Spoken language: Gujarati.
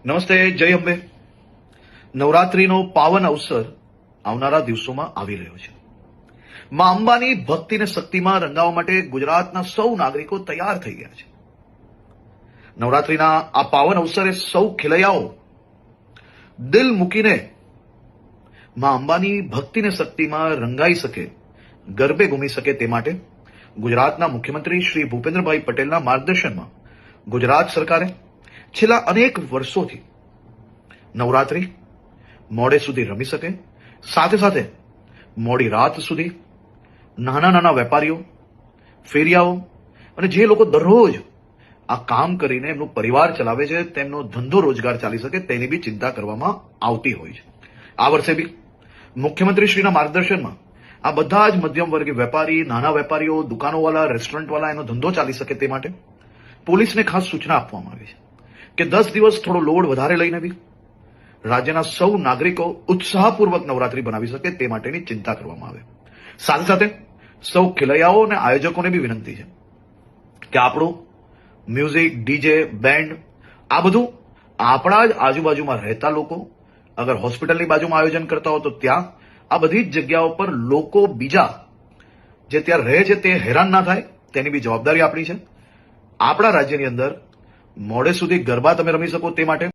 નમસ્તે, જય અંબે. નવરાત્રીનો પાવન અવસર આવનારા દિવસોમાં આવી રહ્યો છે. માં અંબાની ભક્તિ અને શક્તિમાં રંગાવવા માટે ગુજરાતના સૌ નાગરિકો તૈયાર થઈ ગયા છે. નવરાત્રીના આ પાવન અવસરે સૌ ખેલૈયાઓ દિલ મૂકીને માં અંબાની ભક્તિ અને શક્તિમાં રંગાઈ શકે, ગરબે ઘૂમી શકે તે માટે ગુજરાતના મુખ્યમંત્રી શ્રી ભૂપેન્દ્રભાઈ પટેલના માર્ગદર્શનમાં ગુજરાત સરકારે છેલ્લા અનેક વર્ષોથી નવરાત્રી મોડે સુધી રમી શકે, સાથે સાથે મોડી રાત સુધી નાના નાના વેપારીઓ, ફેરિયાઓ અને જે લોકો દરરોજ આ કામ કરીને એમનું પરિવાર ચલાવે છે, તેમનો ધંધો રોજગાર ચાલી શકે તેની બી ચિંતા કરવામાં આવતી હોય છે. આ વર્ષે બી મુખ્યમંત્રીશ્રીના માર્ગદર્શનમાં આ બધા જ મધ્યમ વર્ગીય વેપારી, નાના વેપારીઓ, દુકાનોવાળા, રેસ્ટોરન્ટવાળા એનો ધંધો ચાલી શકે તે માટે પોલીસને ખાસ સૂચના આપવામાં આવી છે કે 10 દિવસ થોડો લોડ વધારે લઈને બી રાજ્યના સૌ નાગરિકો ઉત્સાહપૂર્વક નવરાત્રી બનાવી શકે તે માટેની ચિંતા કરવામાં આવે. સાથે સાથે સૌ ખેલૈયાઓ અને આયોજકોને બી વિનંતી છે કે આપણું મ્યુઝિક, ડીજે, બેન્ડ આ બધું આપણા જ આજુબાજુમાં રહેતા લોકો, અગર હોસ્પિટલની બાજુમાં આયોજન કરતા હો તો ત્યાં આ બધી જ જગ્યાઓ પર લોકો બીજા જે ત્યાં રહે છે તે હેરાન ના થાય તેની બી જવાબદારી આપણી છે. આપણા રાજ્યની અંદર મોડે સુધી ગરબા તમે રમી શકો તે માટે